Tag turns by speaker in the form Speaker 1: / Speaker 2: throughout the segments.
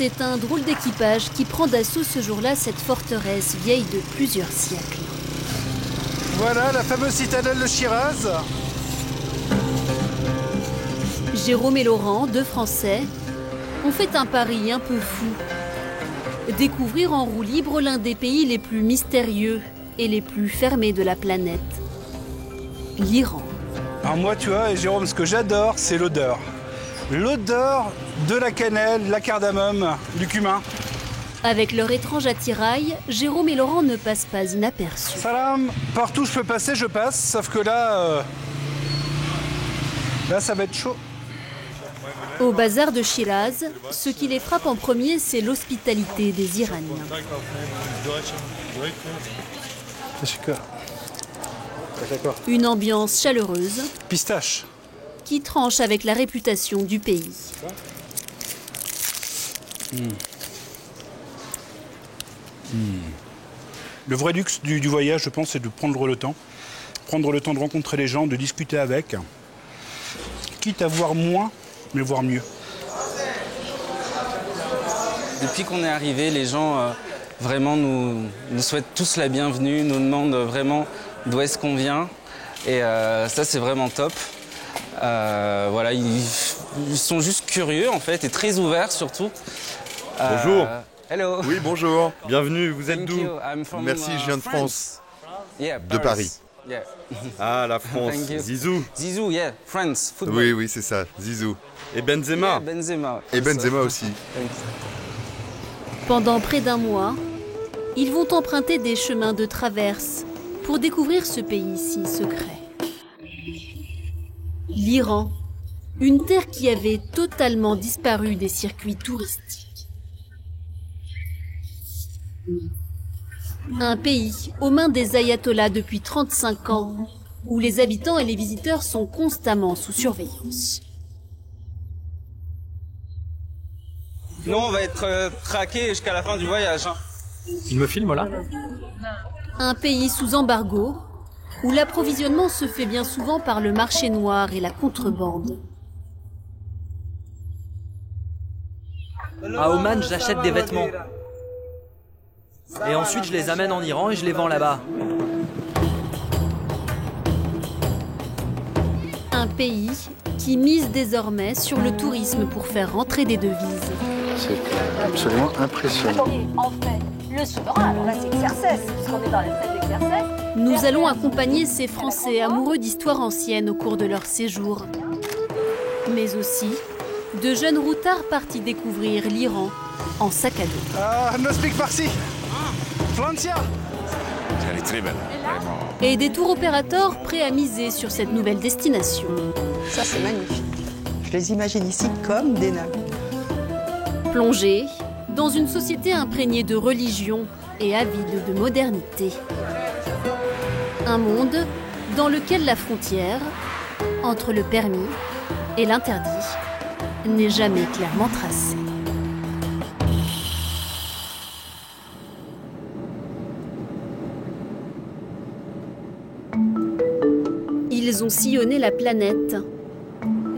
Speaker 1: C'est un drôle d'équipage qui prend d'assaut ce jour-là cette forteresse vieille de plusieurs siècles.
Speaker 2: Voilà la fameuse citadelle de Shiraz.
Speaker 1: Jérôme et Laurent, deux Français, ont fait un pari un peu fou. Découvrir en roue libre l'un des pays les plus mystérieux et les plus fermés de la planète, l'Iran.
Speaker 2: Alors moi, tu vois, Jérôme, ce que j'adore, c'est l'odeur. L'odeur de la cannelle, la cardamome, du cumin.
Speaker 1: Avec leur étrange attirail, Jérôme et Laurent ne passent pas inaperçus.
Speaker 2: Salam, partout où je peux passer, je passe, sauf que là, ça va être chaud.
Speaker 1: Au bazar de Shiraz, ce qui les frappe en premier, c'est l'hospitalité des Iraniens. Une ambiance chaleureuse
Speaker 2: Pistache.
Speaker 1: qui tranche avec la réputation du pays.
Speaker 2: Le vrai luxe du voyage, je pense, c'est de prendre le temps. Prendre le temps de rencontrer les gens, de discuter avec. Quitte à voir moins, mais voir mieux.
Speaker 3: Depuis qu'on est arrivé, les gens vraiment nous souhaitent tous la bienvenue, nous demandent vraiment d'où est-ce qu'on vient. Et ça, c'est vraiment top. Voilà, ils sont juste curieux, en fait, et très ouverts, surtout.
Speaker 4: Bonjour.
Speaker 3: Hello.
Speaker 4: Oui, bonjour. Bienvenue. Vous êtes
Speaker 3: Thank
Speaker 4: d'où?
Speaker 3: you. I'm from,
Speaker 4: Merci, je viens de France.
Speaker 3: Yeah,
Speaker 4: De Paris.
Speaker 3: Yeah.
Speaker 4: Ah, la France.
Speaker 3: Thank you.
Speaker 4: Zizou.
Speaker 3: Zizou, yeah, France, football.
Speaker 4: Oui, oui, c'est ça. Zizou. Et Benzema.
Speaker 3: Yeah, Benzema.
Speaker 4: Et Benzema aussi.
Speaker 1: Pendant près d'un mois, ils vont emprunter des chemins de traverse pour découvrir ce pays si secret. L'Iran, une terre qui avait totalement disparu des circuits touristiques. Un pays aux mains des ayatollahs depuis 35 ans, où les habitants et les visiteurs sont constamment sous surveillance.
Speaker 3: Nous, on va être traqués jusqu'à la fin du voyage. Hein.
Speaker 5: Il me filme là?
Speaker 1: Un pays sous embargo, où l'approvisionnement se fait bien souvent par le marché noir et la contrebande.
Speaker 5: À Oman, j'achète des vêtements. Et ensuite, je les amène en Iran et je les vends là-bas.
Speaker 1: Un pays qui mise désormais sur le tourisme pour faire rentrer des devises.
Speaker 2: C'est absolument impressionnant.
Speaker 6: Attendez, en fait, le souverain, alors là c'est Xerxès, puisqu'on est dans la fête d'Exercès.
Speaker 1: Nous allons accompagner ces Français amoureux d'histoire ancienne au cours de leur séjour. Mais aussi de jeunes routards partis découvrir l'Iran en sac à dos.
Speaker 2: Ah, no speak farsi. Francia.
Speaker 1: Et des tours opérateurs prêts à miser sur cette nouvelle destination.
Speaker 7: Ça, c'est magnifique. Je les imagine ici comme des nains.
Speaker 1: Plongés dans une société imprégnée de religion et avide de modernité. Un monde dans lequel la frontière entre le permis et l'interdit n'est jamais clairement tracée. Ils ont sillonné la planète,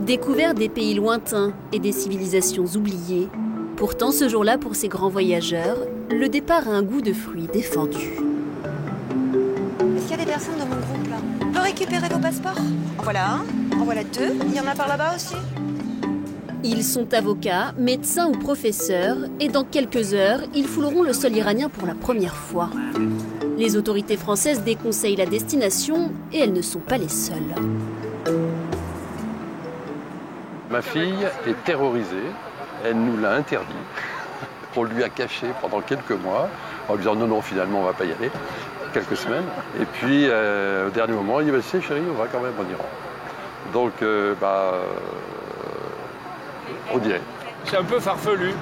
Speaker 1: découvert des pays lointains et des civilisations oubliées. Pourtant, ce jour-là, pour ces grands voyageurs, le départ a un goût de fruits défendu.
Speaker 6: Est-ce qu'il y a des personnes dans mon groupe là? On peut récupérer vos passeports? En voilà un, en voilà deux. Il y en a par là-bas aussi?
Speaker 1: Ils sont avocats, médecins ou professeurs, et dans quelques heures, ils fouleront le sol iranien pour la première fois. Les autorités françaises déconseillent la destination, et elles ne sont pas les seules.
Speaker 8: Ma fille est terrorisée, elle nous l'a interdit. On lui a caché pendant quelques mois, en lui disant non, finalement, on va pas y aller, quelques semaines. Et puis, au dernier moment, il dit, c'est chérie, on va quand même en Iran. Donc, on dirait.
Speaker 9: C'est un peu farfelu.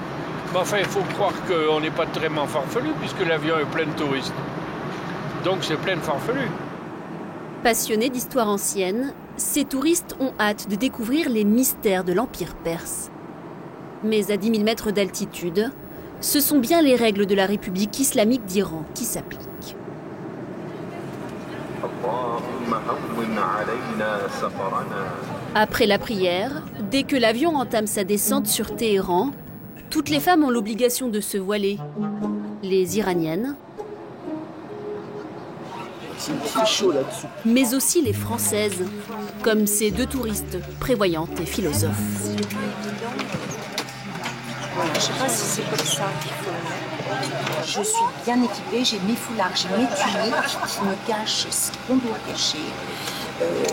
Speaker 9: Mais enfin, il faut croire qu'on n'est pas tellement farfelu, puisque l'avion est plein de touristes. Donc, c'est plein de farfelus.
Speaker 1: Passionnés d'histoire ancienne, ces touristes ont hâte de découvrir les mystères de l'Empire perse. Mais à 10 000 mètres d'altitude, ce sont bien les règles de la République islamique d'Iran qui s'appliquent. Après la prière, dès que l'avion entame sa descente sur Téhéran, Toutes les femmes ont l'obligation de se voiler. Les Iraniennes, mais aussi les Françaises, comme ces deux touristes prévoyantes et philosophes.
Speaker 10: Voilà, je ne sais pas si c'est comme ça qu'il faut le mettre. Je suis bien équipée, j'ai mes foulards, j'ai mes tuniques qui me cachent ce qu'on doit cacher,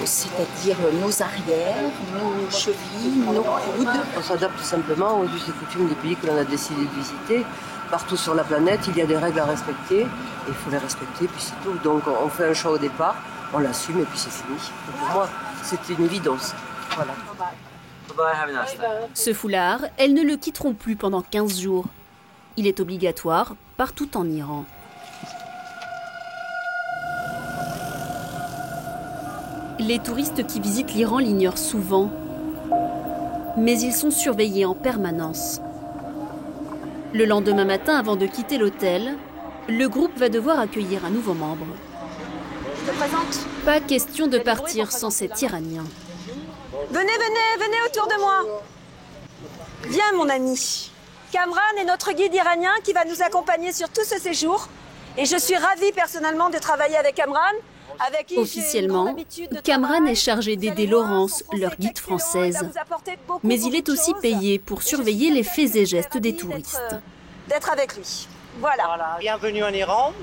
Speaker 10: c'est-à-dire nos arrières, nos chevilles, nos coudes.
Speaker 11: On s'adapte simplement aux us et coutumes des pays que l'on a décidé de visiter. Partout sur la planète, il y a des règles à respecter, et il faut les respecter, puis c'est tout. Donc on fait un choix au départ, on l'assume et puis c'est fini. Et pour moi, c'est une évidence. Voilà.
Speaker 1: Ce foulard, elles ne le quitteront plus pendant 15 jours. Il est obligatoire partout en Iran. Les touristes qui visitent l'Iran l'ignorent souvent, mais ils sont surveillés en permanence. Le lendemain matin, avant de quitter l'hôtel, le groupe va devoir accueillir un nouveau membre.
Speaker 6: Je te présente.
Speaker 1: Pas question de partir sans cet Iranien.
Speaker 6: Venez autour de moi. Viens, mon ami. Kamran est notre guide iranien qui va nous accompagner sur tout ce séjour. Et je suis ravie personnellement de travailler avec Kamran.
Speaker 1: Officiellement, Kamran est chargé d'aider Laurence, leur guide française. Mais il est aussi payé pour surveiller les faits et gestes des touristes.
Speaker 6: D'être avec lui. Voilà.
Speaker 12: Bienvenue en Iran.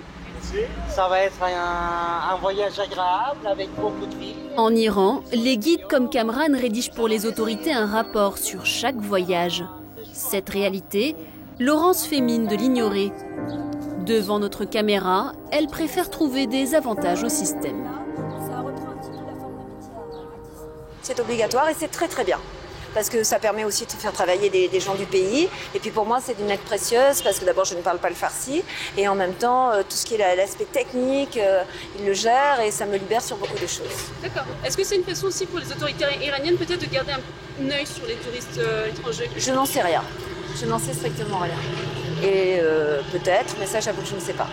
Speaker 12: Ça va être un voyage agréable avec beaucoup de villes.
Speaker 1: En Iran, les guides comme Kamran rédigent pour les autorités un rapport sur chaque voyage. Cette réalité, Laurence fait mine de l'ignorer. Devant notre caméra, elle préfère trouver des avantages au système.
Speaker 6: C'est obligatoire et c'est très très bien. Parce que ça permet aussi de faire travailler des gens du pays. Et puis pour moi, c'est d'une aide précieuse parce que d'abord, je ne parle pas le farsi. Et en même temps, tout ce qui est l'aspect technique, il le gère et ça me libère sur beaucoup de choses.
Speaker 13: D'accord. Est-ce que c'est une façon aussi pour les autorités iraniennes peut-être de garder un œil sur les touristes étrangers?
Speaker 6: Je n'en sais rien. Je n'en sais strictement rien. Et peut-être, mais ça, j'avoue que je ne sais pas.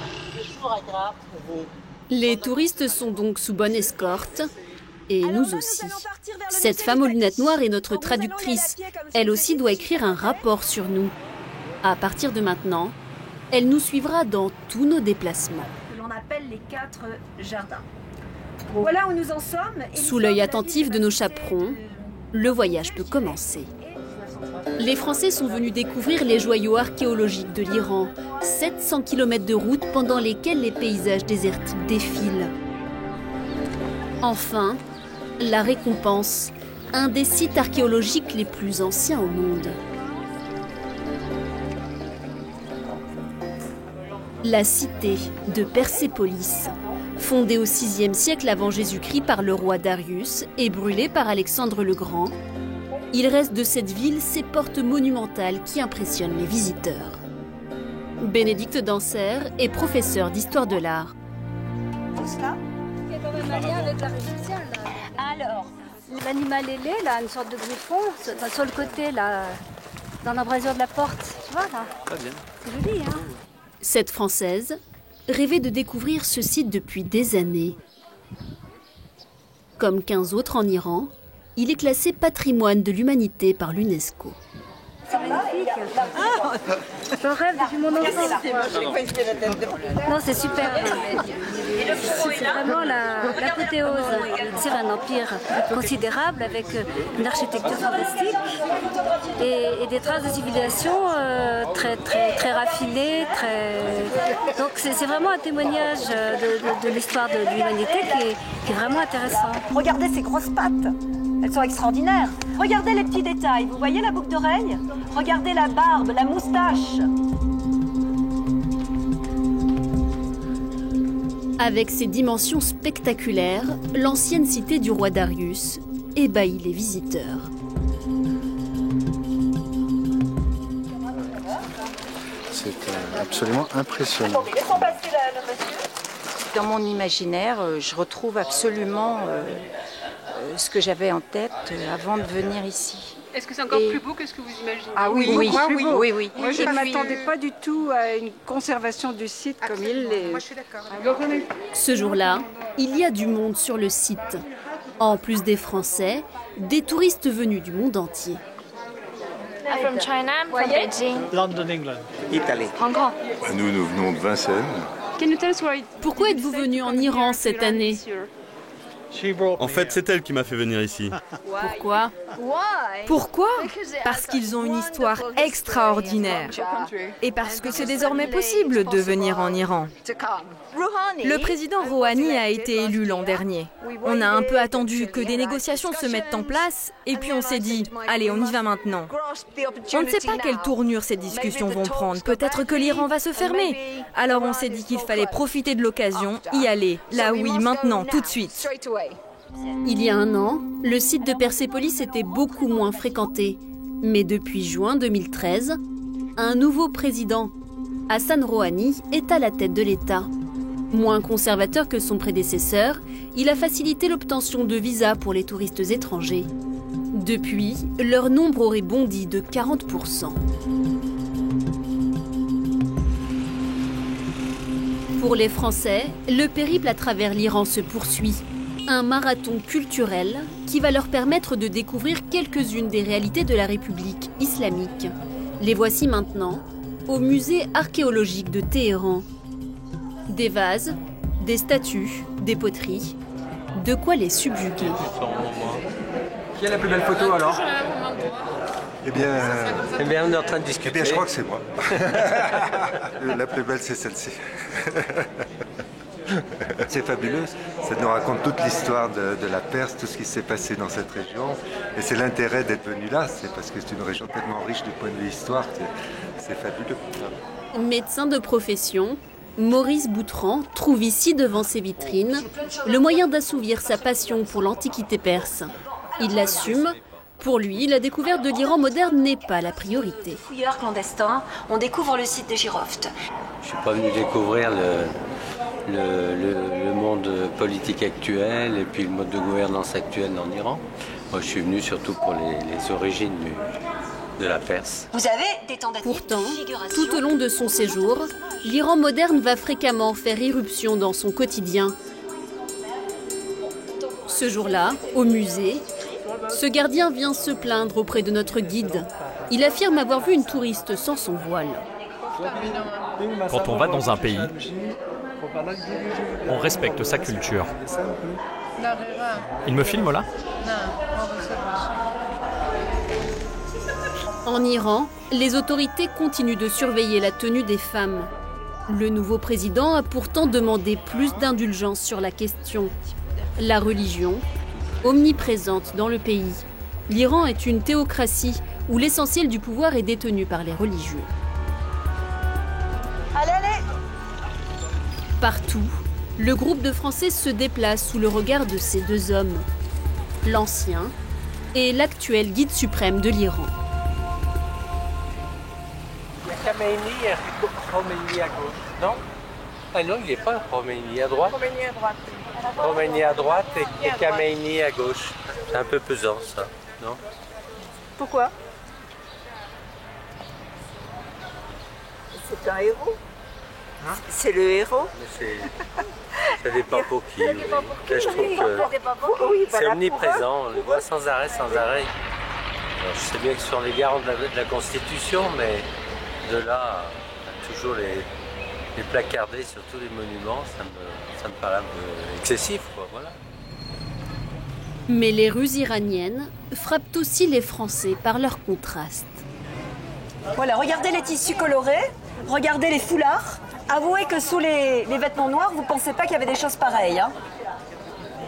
Speaker 1: Les touristes sont donc sous bonne escorte. Et nous aussi. Cette femme aux lunettes noires est notre traductrice. Elle aussi doit écrire un rapport sur nous. À partir de maintenant, elle nous suivra dans tous nos déplacements.
Speaker 6: L'on appelle les 4 jardins. Voilà où nous en sommes.
Speaker 1: Sous l'œil attentif de nos chaperons, le voyage peut commencer. Les Français sont venus découvrir les joyaux archéologiques de l'Iran. 700 km de route pendant lesquels les paysages désertiques défilent. Enfin, la récompense, un des sites archéologiques les plus anciens au monde. La cité de Persépolis, fondée au VIe siècle avant Jésus-Christ par le roi Darius et brûlée par Alexandre le Grand, il reste de cette ville ces portes monumentales qui impressionnent les visiteurs. Bénédicte Danser est professeure d'histoire de l'art.
Speaker 6: Tout cela ?
Speaker 14: Avec la région,
Speaker 6: alors,
Speaker 14: l'animal ailé, là, une sorte de griffon, sur le côté, là, dans l'embrasure de la porte, tu vois, là.
Speaker 3: Très bien.
Speaker 14: C'est joli, hein.
Speaker 1: Cette Française rêvait de découvrir ce site depuis des années. Comme 15 autres en Iran, il est classé patrimoine de l'humanité par l'UNESCO.
Speaker 14: C'est magnifique. J'en rêve depuis mon enfance. Non, c'est super. C'est vraiment l'apothéose. C'est un empire considérable avec une architecture fantastique et des traces de civilisation très raffinées. Donc c'est vraiment un témoignage de l'histoire de l'humanité qui est vraiment intéressant.
Speaker 6: Regardez ces grosses pattes. Elles sont extraordinaires. Regardez les petits détails. Vous voyez la boucle d'oreille? Regardez la barbe, la moustache.
Speaker 1: Avec ses dimensions spectaculaires, l'ancienne cité du roi Darius ébahit les visiteurs.
Speaker 15: C'est absolument impressionnant.
Speaker 10: Dans mon imaginaire, je retrouve absolument ce que j'avais en tête avant de venir ici.
Speaker 13: Est-ce que c'est encore plus beau que ce que vous imaginez?
Speaker 10: Ah oui, oui.
Speaker 16: Moi, je ne m'attendais pas du tout à une conservation du site comme il l'est.
Speaker 13: Moi, je suis d'accord.
Speaker 1: Ce jour-là, il y a du monde sur le site. En plus des Français, des touristes venus du monde entier.
Speaker 17: I'm from China, I'm from Beijing.
Speaker 12: London, England.
Speaker 17: Italy. Hong Kong.
Speaker 15: Nous venons de Vincennes.
Speaker 1: Pourquoi êtes-vous venu en Iran cette année?
Speaker 4: En fait, c'est elle qui m'a fait venir ici.
Speaker 1: Pourquoi?
Speaker 18: Pourquoi? Parce qu'ils ont une histoire extraordinaire. Et parce que c'est désormais possible de venir en Iran. Le président Rouhani a été élu l'an dernier. On a un peu attendu que des négociations se mettent en place, et puis on s'est dit, allez, on y va maintenant. On ne sait pas quelle tournure ces discussions vont prendre. Peut-être que l'Iran va se fermer. Alors on s'est dit qu'il fallait profiter de l'occasion, y aller. Là oui, maintenant, tout de suite.
Speaker 1: Il y a un an, le site de Persépolis était beaucoup moins fréquenté. Mais depuis juin 2013, un nouveau président, Hassan Rouhani, est à la tête de l'État. Moins conservateur que son prédécesseur, il a facilité l'obtention de visas pour les touristes étrangers. Depuis, leur nombre aurait bondi de 40%. Pour les Français, le périple à travers l'Iran se poursuit. Un marathon culturel qui va leur permettre de découvrir quelques-unes des réalités de la République islamique. Les voici maintenant au musée archéologique de Téhéran. Des vases, des statues, des poteries, de quoi les subjuguer.
Speaker 5: Qui a la plus belle photo alors?
Speaker 15: Eh bien,
Speaker 5: on est en train de discuter.
Speaker 15: Eh bien, je crois que c'est moi. La plus belle, c'est celle-ci. C'est fabuleux. Ça nous raconte toute l'histoire de la Perse, tout ce qui s'est passé dans cette région. Et c'est l'intérêt d'être venu là. C'est parce que c'est une région tellement riche du point de vue histoire. C'est fabuleux.
Speaker 1: Médecin de profession, Maurice Boutran trouve ici, devant ses vitrines, le moyen d'assouvir sa passion pour l'Antiquité perse. Il l'assume. Pour lui, la découverte de l'Iran moderne n'est pas la priorité.
Speaker 6: Fouilleurs clandestins, on découvre le site de Giroft.
Speaker 19: Je ne suis pas venu découvrir le monde politique actuel et puis le mode de gouvernance actuel en Iran. Moi, je suis venu surtout pour les origines de la Perse.
Speaker 6: Vous avez des tentatives.
Speaker 1: Pourtant, tout au long de son séjour, l'Iran moderne va fréquemment faire irruption dans son quotidien. Ce jour-là, au musée, ce gardien vient se plaindre auprès de notre guide. Il affirme avoir vu une touriste sans son voile.
Speaker 20: Quand on va dans un pays, on respecte sa culture. Il me filme là?
Speaker 1: En Iran, les autorités continuent de surveiller la tenue des femmes. Le nouveau président a pourtant demandé plus d'indulgence sur la question. La religion, omniprésente dans le pays. L'Iran est une théocratie où l'essentiel du pouvoir est détenu par les religieux.
Speaker 6: Allez, allez!
Speaker 1: Partout, le groupe de Français se déplace sous le regard de ces deux hommes, l'ancien et l'actuel guide suprême de l'Iran.
Speaker 19: Il y a Khomeini et Khomeini à gauche, non? Ah non, il n'est pas Khomeini à droite.
Speaker 6: Khomeini à droite.
Speaker 19: Khomeini à droite et Khamenei à gauche. C'est un peu pesant ça, non?
Speaker 6: Pourquoi? C'est un héros. Hein? C'est le héros.
Speaker 19: Ça dépend pour qui. Oui. Là, je trouve que c'est omniprésent, on le voit sans arrêt, sans arrêt. Alors, je sais bien que ce sont les garants de la Constitution, mais de là à toujours les placarder sur tous les monuments, ça me paraît un peu excessif, quoi, voilà.
Speaker 1: Mais les rues iraniennes frappent aussi les Français par leur contraste.
Speaker 6: Voilà, regardez les tissus colorés, regardez les foulards. Avouez que sous les vêtements noirs, vous ne pensez pas qu'il y avait des choses pareilles. Hein?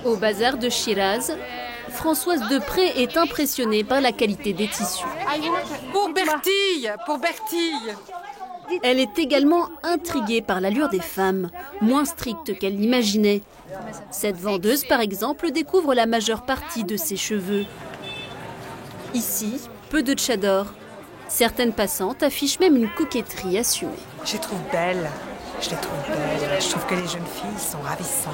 Speaker 1: Au bazar de Shiraz, Françoise Depré est impressionnée par la qualité des tissus.
Speaker 21: Pour Bertille, pour Bertille.
Speaker 1: Elle est également intriguée par l'allure des femmes, moins stricte qu'elle l'imaginait. Cette vendeuse, par exemple, découvre la majeure partie de ses cheveux. Ici, peu de tchador. Certaines passantes affichent même une coquetterie assumée.
Speaker 21: Je les trouve belles. Je les trouve belles. Je trouve que les jeunes filles sont ravissantes.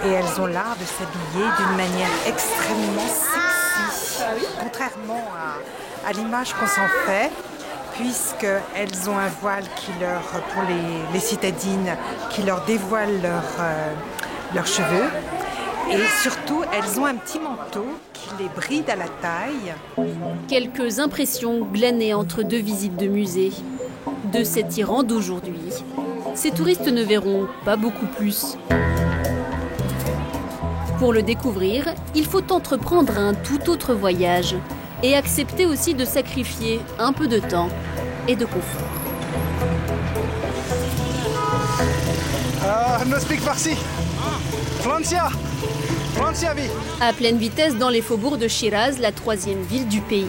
Speaker 21: Et elles ont l'art de s'habiller d'une manière extrêmement sexy. Contrairement à l'image qu'on s'en fait, puisqu'elles ont un voile qui leur, pour les citadines, qui leur dévoile leurs cheveux. Et surtout, elles ont un petit manteau qui les bride à la taille.
Speaker 1: Quelques impressions glanées entre deux visites de musée. De cet Iran d'aujourd'hui, ces touristes ne verront pas beaucoup plus. Pour le découvrir, il faut entreprendre un tout autre voyage et accepter aussi de sacrifier un peu de temps et de confort.
Speaker 2: No speak farsi. Francia.
Speaker 1: À pleine vitesse dans les faubourgs de Shiraz, la 3e ville du pays,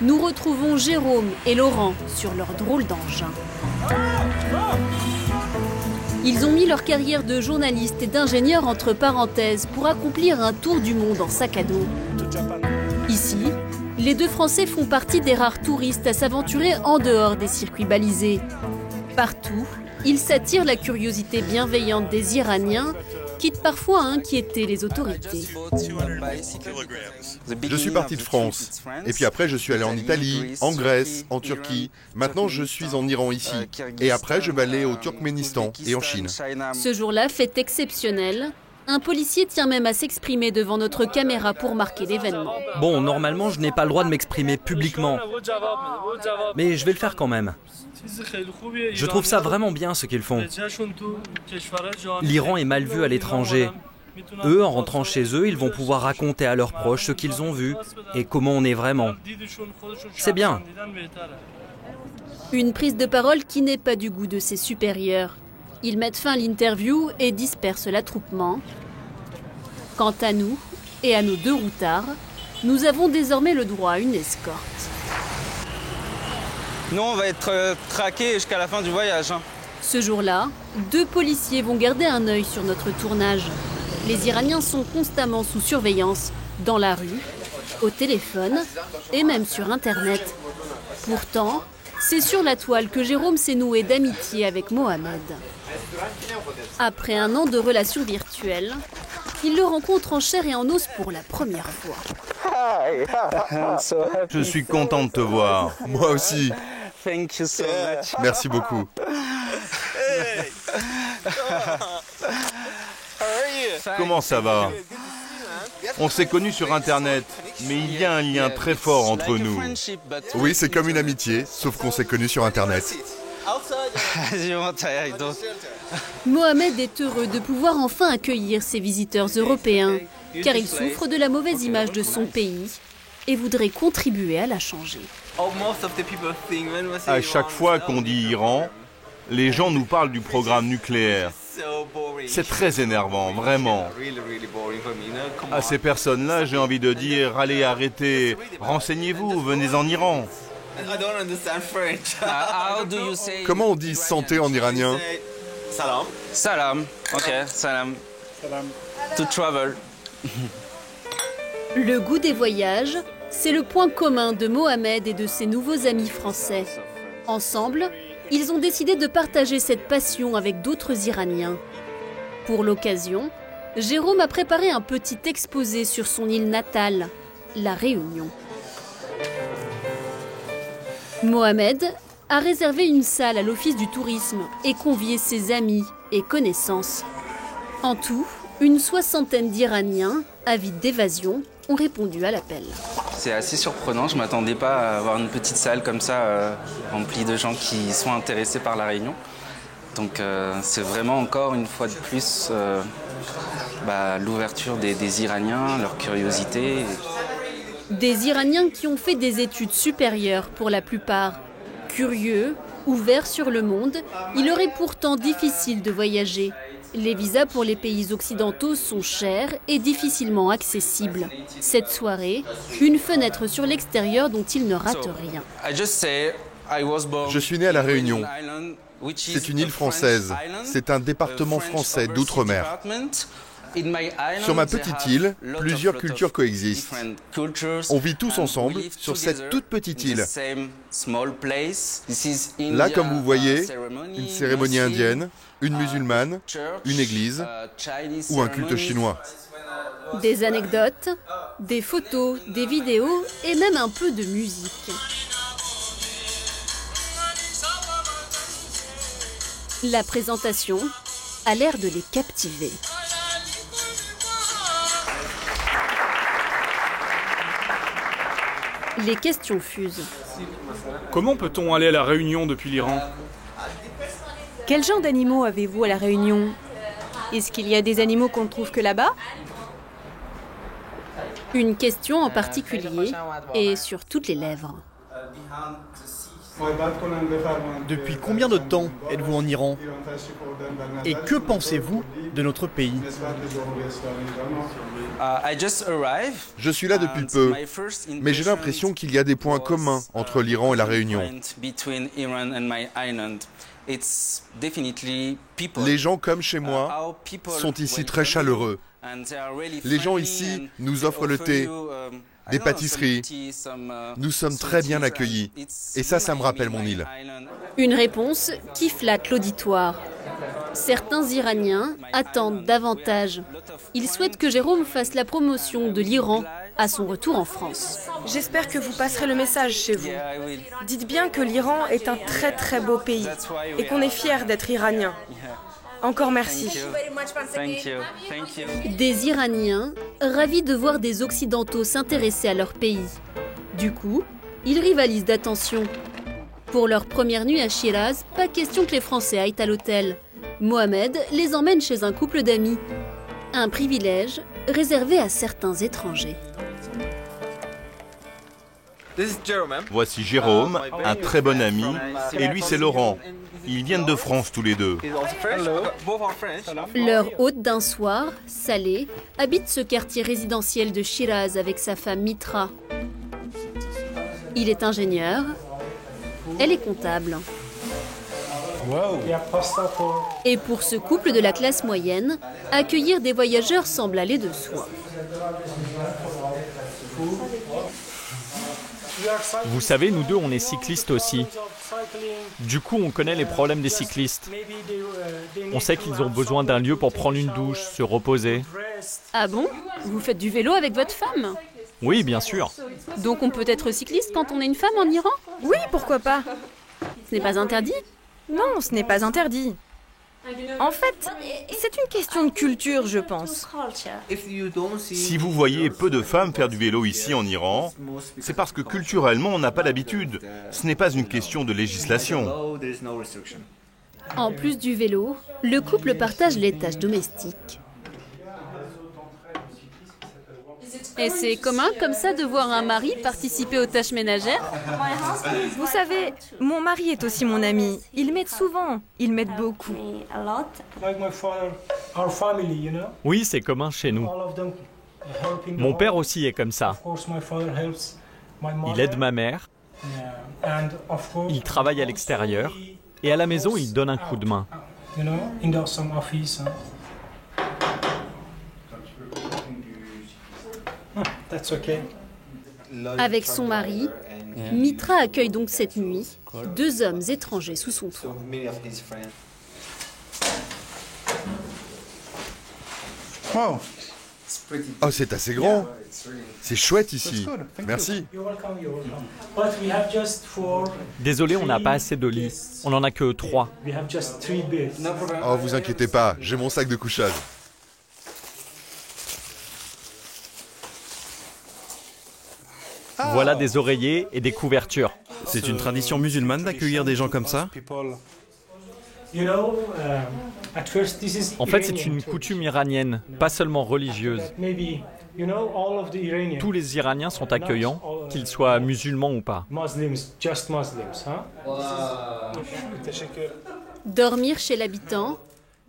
Speaker 1: nous retrouvons Jérôme et Laurent sur leur drôle d'engin. Ils ont mis leur carrière de journaliste et d'ingénieur entre parenthèses pour accomplir un tour du monde en sac à dos. Ici, les deux Français font partie des rares touristes à s'aventurer en dehors des circuits balisés. Partout, ils s'attirent la curiosité bienveillante des Iraniens, quitte parfois à inquiéter les autorités.
Speaker 22: Je suis parti de France, et puis après je suis allé en Italie, en Grèce, en Turquie. Maintenant je suis en Iran ici, et après je vais aller au Turkménistan et en Chine.
Speaker 1: Ce jour-là, fait exceptionnel, un policier tient même à s'exprimer devant notre caméra pour marquer l'événement.
Speaker 23: Bon, normalement je n'ai pas le droit de m'exprimer publiquement, mais je vais le faire quand même. Je trouve ça vraiment bien ce qu'ils font. L'Iran est mal vu à l'étranger. Eux, en rentrant chez eux, ils vont pouvoir raconter à leurs proches ce qu'ils ont vu et comment on est vraiment. C'est bien.
Speaker 1: Une prise de parole qui n'est pas du goût de ses supérieurs. Ils mettent fin à l'interview et dispersent l'attroupement. Quant à nous, et à nos deux routards, nous avons désormais le droit à une escorte.
Speaker 3: Nous, on va être traqués jusqu'à la fin du voyage.
Speaker 1: Ce jour-là, deux policiers vont garder un œil sur notre tournage. Les Iraniens sont constamment sous surveillance, dans la rue, au téléphone et même sur Internet. Pourtant, c'est sur la toile que Jérôme s'est noué d'amitié avec Mohamed. Après un an de relations virtuelles, il le rencontre en chair et en os pour la première fois.
Speaker 4: Je suis content de te voir.
Speaker 22: Moi aussi.
Speaker 3: Thank you so much.
Speaker 22: Merci beaucoup.
Speaker 4: Comment ça va? On s'est connus sur Internet, mais il y a un lien très fort entre nous.
Speaker 22: Oui, c'est comme une amitié, sauf qu'on s'est connus sur Internet.
Speaker 1: Mohamed est heureux de pouvoir enfin accueillir ses visiteurs européens, car il souffre de la mauvaise image de son pays et voudrait contribuer à la changer.
Speaker 4: À chaque fois qu'on dit Iran, les gens nous parlent du programme nucléaire. C'est très énervant, vraiment. À ces personnes-là, j'ai envie de dire, allez, arrêtez, renseignez-vous, venez en Iran.
Speaker 22: Comment on dit santé en iranien?
Speaker 3: Salam. Salam. Ok, salam. To travel.
Speaker 1: Le goût des voyages, c'est le point commun de Mohamed et de ses nouveaux amis français. Ensemble, ils ont décidé de partager cette passion avec d'autres Iraniens. Pour l'occasion, Jérôme a préparé un petit exposé sur son île natale, La Réunion. Mohamed a réservé une salle à l'Office du tourisme et convié ses amis et connaissances. En tout, une 60aine d'Iraniens, avides d'évasion, ont répondu à l'appel.
Speaker 3: C'est assez surprenant, je ne m'attendais pas à avoir une petite salle comme ça, remplie de gens qui sont intéressés par La Réunion. Donc c'est vraiment encore une fois de plus l'ouverture des Iraniens, leur curiosité.
Speaker 1: Des Iraniens qui ont fait des études supérieures pour la plupart. Curieux, ouverts sur le monde, il leur est pourtant difficile de voyager. Les visas pour les pays occidentaux sont chers et difficilement accessibles. Cette soirée, une fenêtre sur l'extérieur dont ils ne ratent rien.
Speaker 22: Je suis né à La Réunion. C'est une île française. C'est un département français d'outre-mer. Sur ma petite île, plusieurs cultures coexistent. On vit tous ensemble sur cette toute petite île. Là, comme vous voyez, une cérémonie indienne, une musulmane, une église ou un culte chinois.
Speaker 1: Des anecdotes, des photos, des vidéos et même un peu de musique. La présentation a l'air de les captiver. Les questions fusent.
Speaker 7: Comment peut-on aller à la Réunion depuis l'Iran?
Speaker 18: Quel genre d'animaux avez-vous à la Réunion? Est-ce qu'il y a des animaux qu'on ne trouve que là-bas?
Speaker 1: Une question en particulier est sur toutes les lèvres.
Speaker 8: Depuis combien de temps êtes-vous en Iran? Et que pensez-vous de notre pays?
Speaker 22: Je suis là depuis peu, mais j'ai l'impression qu'il y a des points communs entre l'Iran et la Réunion. Les gens comme chez moi sont ici très chaleureux. Les gens ici nous offrent le thé, des pâtisseries. Nous sommes très bien accueillis. Et ça me rappelle mon île.
Speaker 1: Une réponse qui flatte l'auditoire. Certains Iraniens attendent davantage. Ils souhaitent que Jérôme fasse la promotion de l'Iran à son retour en France.
Speaker 18: J'espère que vous passerez le message chez vous. Dites bien que l'Iran est un très très beau pays et qu'on est fiers d'être iranien. Encore merci.
Speaker 1: Des Iraniens ravis de voir des Occidentaux s'intéresser à leur pays. Du coup, ils rivalisent d'attention. Pour leur première nuit à Shiraz, pas question que les Français aillent à l'hôtel. Mohamed les emmène chez un couple d'amis. Un privilège réservé à certains étrangers.
Speaker 4: Voici Jérôme, un très bon ami, et lui c'est Laurent. Ils viennent de France tous les deux.
Speaker 1: Leur hôte d'un soir, Saleh, habite ce quartier résidentiel de Shiraz avec sa femme Mitra. Il est ingénieur, elle est comptable. Et pour ce couple de la classe moyenne, accueillir des voyageurs semble aller de soi.
Speaker 9: Vous savez, nous deux, on est cyclistes aussi. Du coup, on connaît les problèmes des cyclistes. On sait qu'ils ont besoin d'un lieu pour prendre une douche, se reposer.
Speaker 1: Ah bon? Vous faites du vélo avec votre femme?
Speaker 9: Oui, bien sûr.
Speaker 1: Donc on peut être cycliste quand on est une femme en Iran?
Speaker 18: Oui, pourquoi pas?
Speaker 1: Ce n'est pas interdit?
Speaker 18: Non, ce n'est pas interdit. En fait, c'est une question de culture, je pense.
Speaker 4: Si vous voyez peu de femmes faire du vélo ici en Iran, c'est parce que culturellement on n'a pas l'habitude. Ce n'est pas une question de législation.
Speaker 1: En plus du vélo, le couple partage les tâches domestiques. Et c'est commun comme ça de voir un mari participer aux tâches ménagères?
Speaker 18: Vous savez, mon mari est aussi mon ami. Il m'aide souvent, il m'aide beaucoup.
Speaker 9: Oui, c'est commun chez nous. Mon père aussi est comme ça. Il aide ma mère, il travaille à l'extérieur, et à la maison, il donne un coup de main.
Speaker 1: Avec son mari, Mitra accueille donc cette nuit 2 hommes étrangers sous son toit.
Speaker 22: Wow. Oh, c'est assez grand. C'est chouette ici. Merci.
Speaker 9: Désolé, on n'a pas assez de lits. On n'en a que 3.
Speaker 22: Oh, vous inquiétez pas, j'ai mon sac de couchage.
Speaker 9: Voilà des oreillers et des couvertures.
Speaker 24: C'est une tradition musulmane d'accueillir des gens comme ça?
Speaker 9: En fait, c'est une coutume iranienne, pas seulement religieuse. Tous les Iraniens sont accueillants, qu'ils soient musulmans ou pas.
Speaker 1: Dormir chez l'habitant,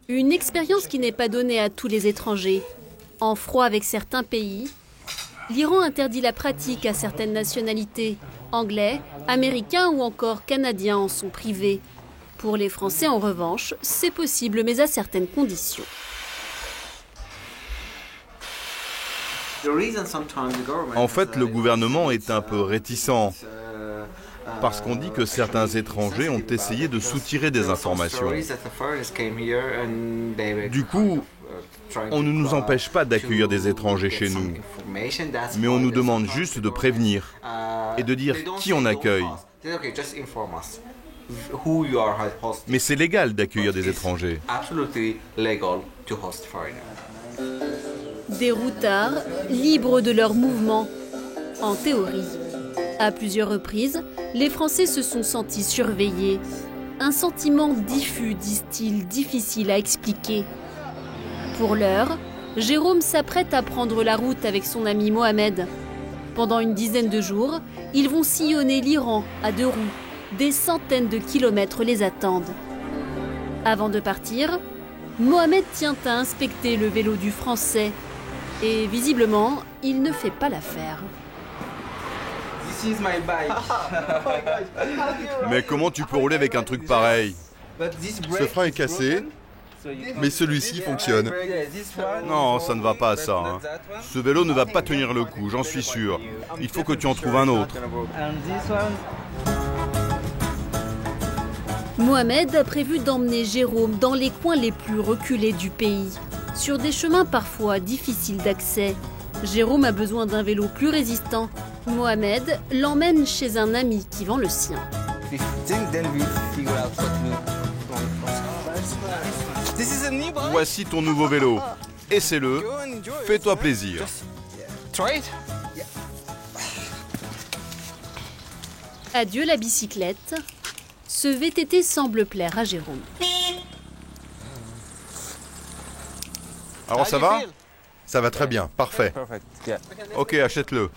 Speaker 1: une expérience qui n'est pas donnée à tous les étrangers. En froid avec certains pays, l'Iran interdit la pratique à certaines nationalités. Anglais, Américains ou encore Canadiens en sont privés. Pour les Français, en revanche, c'est possible, mais à certaines conditions.
Speaker 4: En fait, le gouvernement est un peu réticent parce qu'on dit que certains étrangers ont essayé de soutirer des informations. Du coup, on ne nous empêche pas d'accueillir des étrangers chez nous, mais on nous demande juste de prévenir et de dire qui on accueille. Mais c'est légal d'accueillir des étrangers.
Speaker 1: Des routards libres de leurs mouvements, en théorie. À plusieurs reprises, les Français se sont sentis surveillés. Un sentiment diffus, disent-ils, difficile à expliquer. Pour l'heure, Jérôme s'apprête à prendre la route avec son ami Mohamed. Pendant une dizaine de jours, ils vont sillonner l'Iran à 2 roues. Des centaines de kilomètres les attendent. Avant de partir, Mohamed tient à inspecter le vélo du Français. Et visiblement, il ne fait pas l'affaire.
Speaker 3: This is my bike.
Speaker 4: Mais comment tu peux rouler avec un truc pareil?
Speaker 22: Ce frein est cassé, mais celui-ci fonctionne.
Speaker 4: Non, ça ne va pas ça. Hein. Ce vélo ne va pas tenir le coup, j'en suis sûr. Il faut que tu en trouves un autre.
Speaker 1: Mohamed a prévu d'emmener Jérôme dans les coins les plus reculés du pays, sur des chemins parfois difficiles d'accès. Jérôme a besoin d'un vélo plus résistant. Mohamed l'emmène chez un ami qui vend le sien.
Speaker 4: Voici ton nouveau vélo. Essaie-le. Fais-toi plaisir.
Speaker 1: Adieu la bicyclette. Ce VTT semble plaire à Jérôme.
Speaker 22: Alors ça va? Ça va très bien, parfait.
Speaker 4: Ok, achète-le.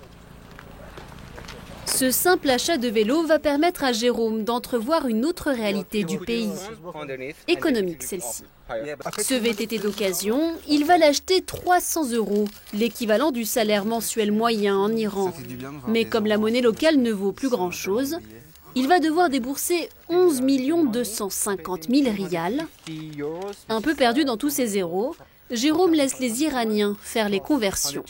Speaker 1: Ce simple achat de vélo va permettre à Jérôme d'entrevoir une autre réalité du pays. Économique celle-ci. Ce VTT d'occasion, il va l'acheter 300 €, l'équivalent du salaire mensuel moyen en Iran. Mais comme la monnaie locale ne vaut plus grand-chose, il va devoir débourser 11 250 000 rials. Un peu perdu dans tous ces zéros, Jérôme laisse les Iraniens faire les conversions.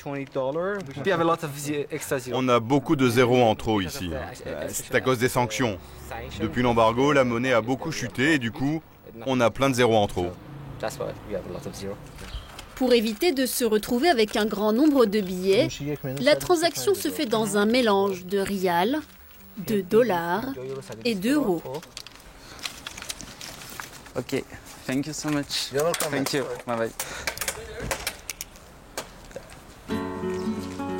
Speaker 4: On a beaucoup de zéros en trop ici. C'est à cause des sanctions. Depuis l'embargo, la monnaie a beaucoup chuté et du coup, on a plein de zéros en trop.
Speaker 1: Pour éviter de se retrouver avec un grand nombre de billets, la transaction se fait dans un mélange de rials, de dollars et d'euros.
Speaker 3: Ok, thank you so much. Thank you. Bye bye.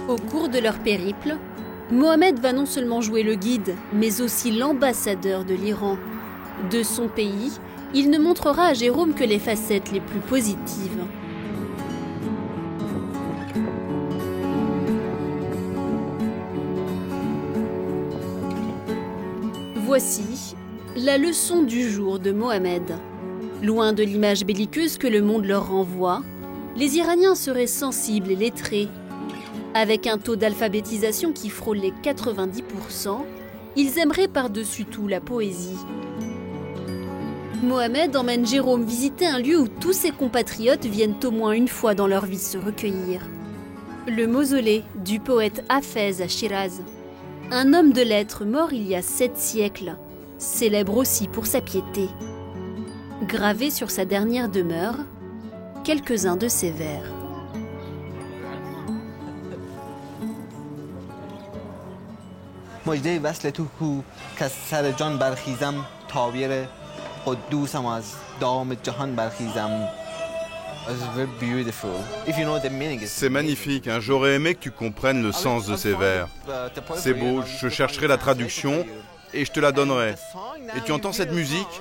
Speaker 1: Au cours de leur périple, Mohamed va non seulement jouer le guide, mais aussi l'ambassadeur de l'Iran. De son pays, il ne montrera à Jérôme que les facettes les plus positives. Voici la leçon du jour de Mohamed. Loin de l'image belliqueuse que le monde leur renvoie, les Iraniens seraient sensibles et lettrés. Avec un taux d'alphabétisation qui frôle les 90%, ils aimeraient par-dessus tout la poésie. Mohamed emmène Jérôme visiter un lieu où tous ses compatriotes viennent au moins une fois dans leur vie se recueillir. Le mausolée du poète Hafez à Shiraz. Un homme de lettres mort il y a 7 siècles, célèbre aussi pour sa piété. Gravés sur sa dernière demeure, quelques-uns de ses vers.
Speaker 10: مژده وصل تو کو که سر جان برخیزم تعبیر قدوسم از دام جهان برخیزم.
Speaker 4: C'est magnifique, hein. J'aurais aimé que tu comprennes le sens de ces vers. C'est beau, je chercherai la traduction et je te la donnerai. Et tu entends cette musique?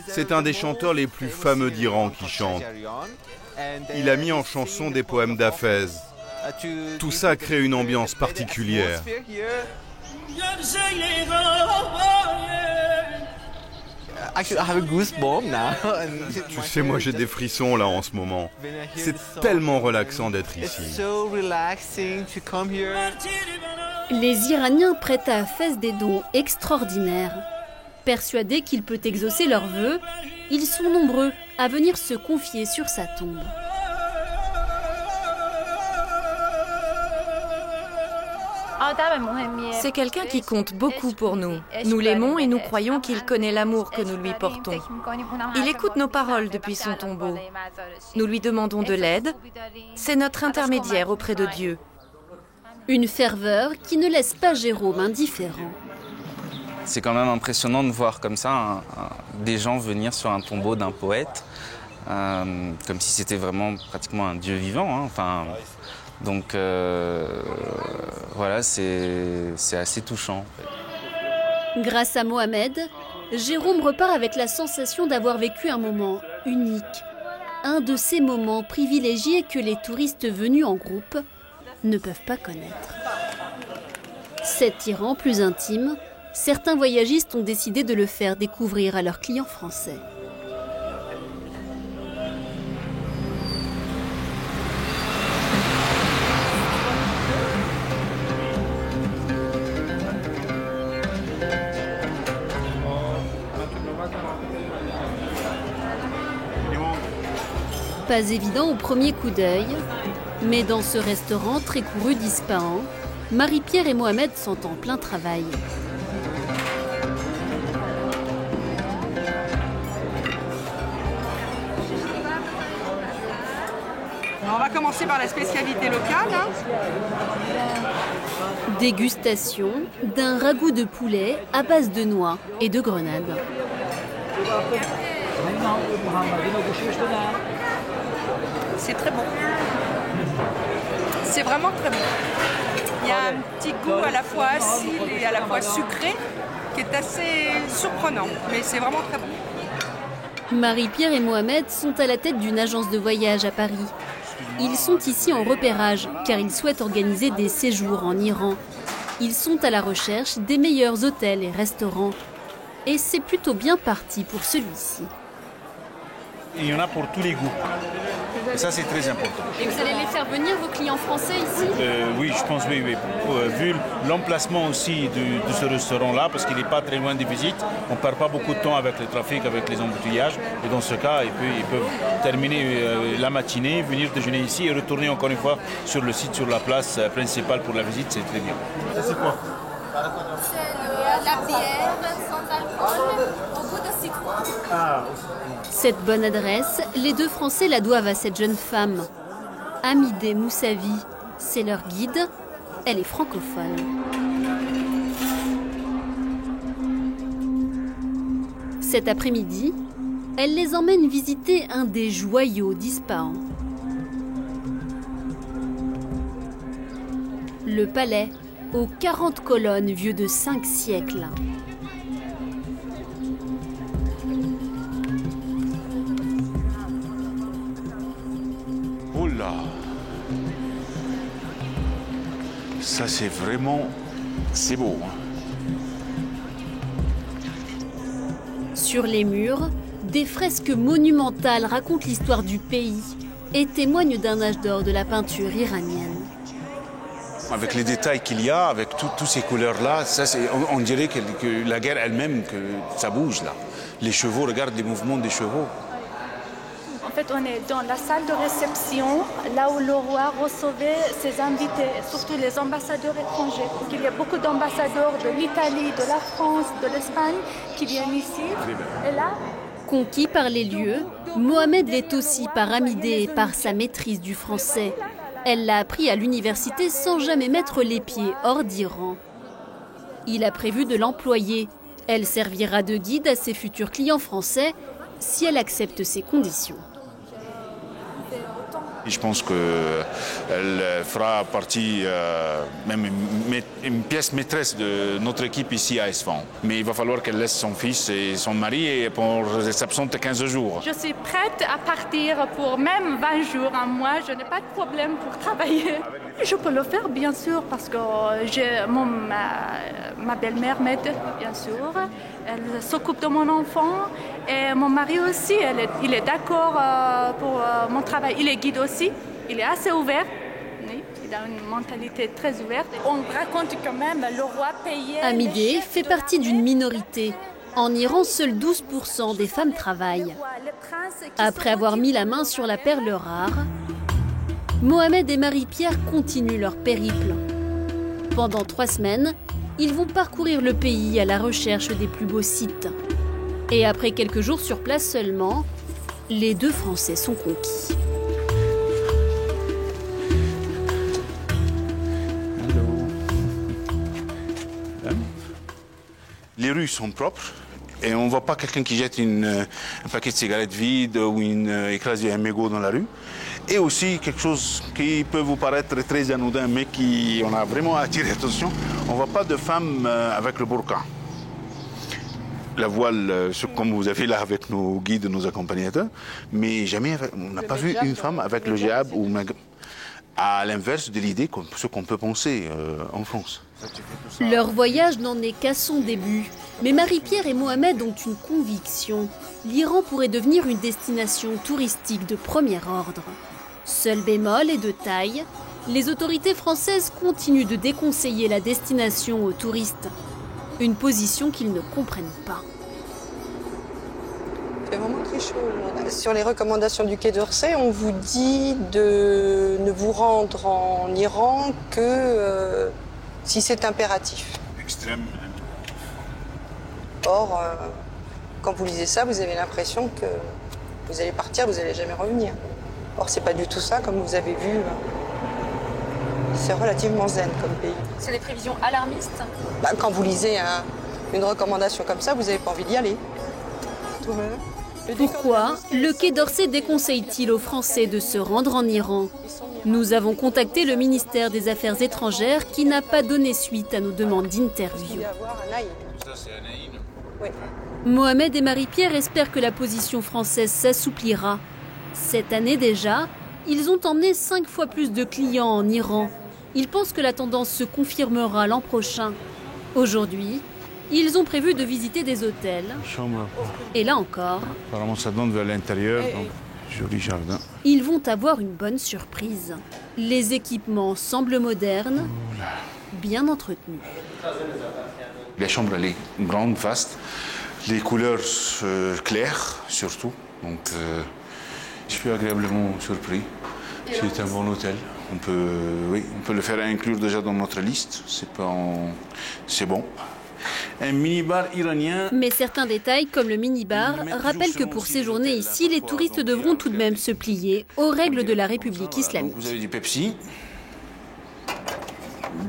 Speaker 4: C'est un des chanteurs les plus fameux d'Iran qui chante. Il a mis en chanson des poèmes d'Hafez. Tout ça crée une ambiance particulière.
Speaker 10: Tu
Speaker 4: sais, moi j'ai des frissons là en ce moment. C'est tellement relaxant d'être ici.
Speaker 1: Les Iraniens prêtent à Hafez des dons extraordinaires. Persuadés qu'il peut exaucer leurs vœux, ils sont nombreux à venir se confier sur sa tombe.
Speaker 18: C'est quelqu'un qui compte beaucoup pour nous. Nous l'aimons et nous croyons qu'il connaît l'amour que nous lui portons. Il écoute nos paroles depuis son tombeau. Nous lui demandons de l'aide. C'est notre intermédiaire auprès de Dieu.
Speaker 1: Une ferveur qui ne laisse pas Jérôme indifférent.
Speaker 3: C'est quand même impressionnant de voir comme ça des gens venir sur un tombeau d'un poète, comme si c'était vraiment pratiquement un dieu vivant. Hein. Enfin, Donc voilà, c'est assez touchant.
Speaker 1: Grâce à Mohamed, Jérôme repart avec la sensation d'avoir vécu un moment unique. Un de ces moments privilégiés que les touristes venus en groupe ne peuvent pas connaître. Cet Iran plus intime, certains voyagistes ont décidé de le faire découvrir à leurs clients français. Pas évident au premier coup d'œil, mais dans ce restaurant très couru d'Ispahan, Marie-Pierre et Mohamed sont en plein travail.
Speaker 11: On va commencer par la spécialité locale.
Speaker 1: Dégustation d'un ragoût de poulet à base de noix et de grenades.
Speaker 11: C'est très bon. C'est vraiment très bon. Il y a un petit goût à la fois acide et à la fois sucré qui est assez surprenant, mais c'est vraiment très bon.
Speaker 1: Marie-Pierre et Mohamed sont à la tête d'une agence de voyage à Paris. Ils sont ici en repérage car ils souhaitent organiser des séjours en Iran. Ils sont à la recherche des meilleurs hôtels et restaurants. Et c'est plutôt bien parti pour celui-ci.
Speaker 13: Il y en a pour tous les goûts. Et ça, c'est très important.
Speaker 1: Et vous allez les faire venir, vos clients français, ici?
Speaker 13: Oui, je pense, oui. Vu l'emplacement aussi de ce restaurant-là, parce qu'il n'est pas très loin des visites, on ne perd pas beaucoup de temps avec le trafic, avec les embouteillages. Et dans ce cas, ils peuvent terminer la matinée, venir déjeuner ici et retourner encore une fois sur le site, sur la place principale pour la visite. C'est très bien. Ça, c'est quoi?
Speaker 17: C'est la bière sans alcool au goût de citron.
Speaker 1: Cette bonne adresse, les deux Français la doivent à cette jeune femme. Amidé Moussavi, c'est leur guide. Elle est francophone. Cet après-midi, elle les emmène visiter un des joyaux d'Ispahan. Le palais, aux 40 colonnes vieux de 5 siècles.
Speaker 14: Oh là! Ça c'est vraiment... c'est beau.
Speaker 1: Sur les murs, des fresques monumentales racontent l'histoire du pays et témoignent d'un âge d'or de la peinture iranienne.
Speaker 14: Avec les détails qu'il y a, avec toutes ces couleurs-là, on dirait que la guerre elle-même, que ça bouge là. Les chevaux, regarde les mouvements des chevaux.
Speaker 17: En fait, on est dans la salle de réception, là où le roi recevait ses invités, surtout les ambassadeurs étrangers. Donc, il y a beaucoup d'ambassadeurs de l'Italie, de la France, de l'Espagne qui viennent ici. Et là...
Speaker 1: Conquis par les lieux, Mohamed l'est aussi par Amidé et par sa maîtrise du français. Elle l'a appris à l'université sans jamais mettre les pieds hors d'Iran. Il a prévu de l'employer. Elle servira de guide à ses futurs clients français si elle accepte ses conditions.
Speaker 14: Je pense qu'elle fera partie, même une pièce maîtresse de notre équipe ici à Isfahan. Mais il va falloir qu'elle laisse son fils et son mari pour s'absenter 15 jours.
Speaker 17: Je suis prête à partir pour même 20 jours, un mois. Je n'ai pas de problème pour travailler. Je peux le faire, bien sûr, parce que ma belle-mère m'aide, bien sûr. Elle s'occupe de mon enfant. Et mon mari aussi, il est d'accord pour mon travail. Il est guide aussi. Il est assez ouvert. Oui, il a une mentalité très ouverte. On raconte quand même le roi payait...
Speaker 1: Amidé fait partie d'une minorité. En Iran, seuls 12% des femmes travaillent. Après avoir mis la main sur la perle rare, Mohamed et Marie-Pierre continuent leur périple. Pendant 3 semaines, ils vont parcourir le pays à la recherche des plus beaux sites. Et après quelques jours sur place seulement, les deux Français sont conquis.
Speaker 14: Les rues sont propres, Et on ne voit pas quelqu'un qui jette un paquet de cigarettes vide ou écrase un mégot dans la rue. Et aussi quelque chose qui peut vous paraître très anodin, mais qui on a vraiment attiré l'attention, on ne voit pas de femmes avec le burqa. La voile, comme vous avez là avec nos guides, nos accompagnateurs, mais jamais, on n'a pas vu une femme avec le djihad, ou à l'inverse de l'idée, ce qu'on peut penser en France.
Speaker 1: Leur voyage n'en est qu'à son début. Mais Marie-Pierre et Mohamed ont une conviction. L'Iran pourrait devenir une destination touristique de premier ordre. Seul bémol et de taille, les autorités françaises continuent de déconseiller la destination aux touristes. Une position qu'ils ne comprennent pas.
Speaker 11: C'est vraiment très chaud. Sur les recommandations du Quai d'Orsay, on vous dit de ne vous rendre en Iran que si c'est impératif.
Speaker 14: Extrême.
Speaker 11: Or, quand vous lisez ça, vous avez l'impression que vous allez partir, vous n'allez jamais revenir. Or, c'est pas du tout ça, comme vous avez vu. C'est relativement zen comme pays.
Speaker 1: C'est des prévisions alarmistes.
Speaker 11: Quand vous lisez une recommandation comme ça, vous n'avez pas envie d'y aller.
Speaker 1: Pourquoi le Quai d'Orsay déconseille-t-il aux Français de se rendre en Iran? Nous avons contacté le ministère des Affaires étrangères qui n'a pas donné suite à nos demandes d'interview. Mohamed et Marie-Pierre espèrent que la position française s'assouplira. Cette année déjà, ils ont emmené 5 fois plus de clients en Iran. Ils pensent que la tendance se confirmera l'an prochain. Aujourd'hui, ils ont prévu de visiter des hôtels. Et là encore,
Speaker 14: apparemment ça donne vers l'intérieur, donc joli jardin.
Speaker 1: Ils vont avoir une bonne surprise. Les équipements semblent modernes, bien entretenus.
Speaker 14: La chambre elle est grande, vaste, les couleurs claires surtout, donc je suis agréablement surpris. C'est un bon hôtel. On peut le faire inclure déjà dans notre liste, c'est bon. Un minibar iranien.
Speaker 1: Mais certains détails, comme le minibar, rappellent que pour séjourner ici, les touristes devront tout de même se plier aux règles de la République islamique.
Speaker 14: Vous avez du Pepsi,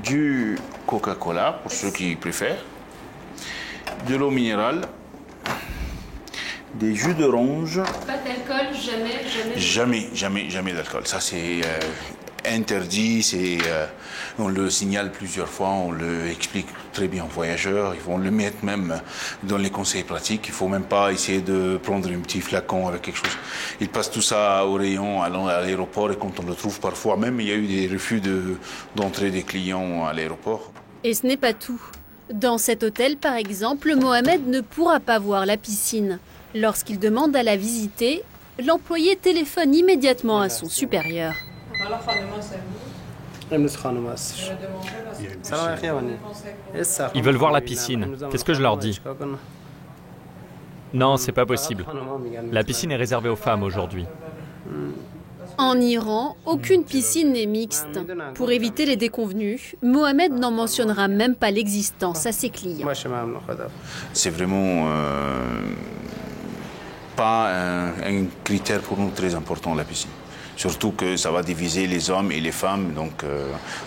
Speaker 14: du Coca-Cola, pour ceux qui préfèrent, de l'eau minérale, des jus d'orange.
Speaker 1: Pas d'alcool,
Speaker 14: Jamais d'alcool. Ça, c'est interdit. On le signale plusieurs fois, on le explique très bien aux voyageurs. Ils vont le mettre même dans les conseils pratiques. Il ne faut même pas essayer de prendre un petit flacon avec quelque chose. Ils passent tout ça au rayon, allant à l'aéroport. Et quand on le trouve parfois, même il y a eu des refus d'entrée des clients à l'aéroport.
Speaker 1: Et ce n'est pas tout. Dans cet hôtel, par exemple, Mohamed ne pourra pas voir la piscine. Lorsqu'il demande à la visiter, l'employé téléphone immédiatement à son supérieur.
Speaker 9: Ils veulent voir la piscine. Qu'est-ce que je leur dis? Non, c'est pas possible. La piscine est réservée aux femmes aujourd'hui.
Speaker 1: En Iran, aucune piscine n'est mixte. Pour éviter les déconvenus, Mohamed n'en mentionnera même pas l'existence à ses clients.
Speaker 14: C'est vraiment pas un critère pour nous très important, la piscine. Surtout que ça va diviser les hommes et les femmes, donc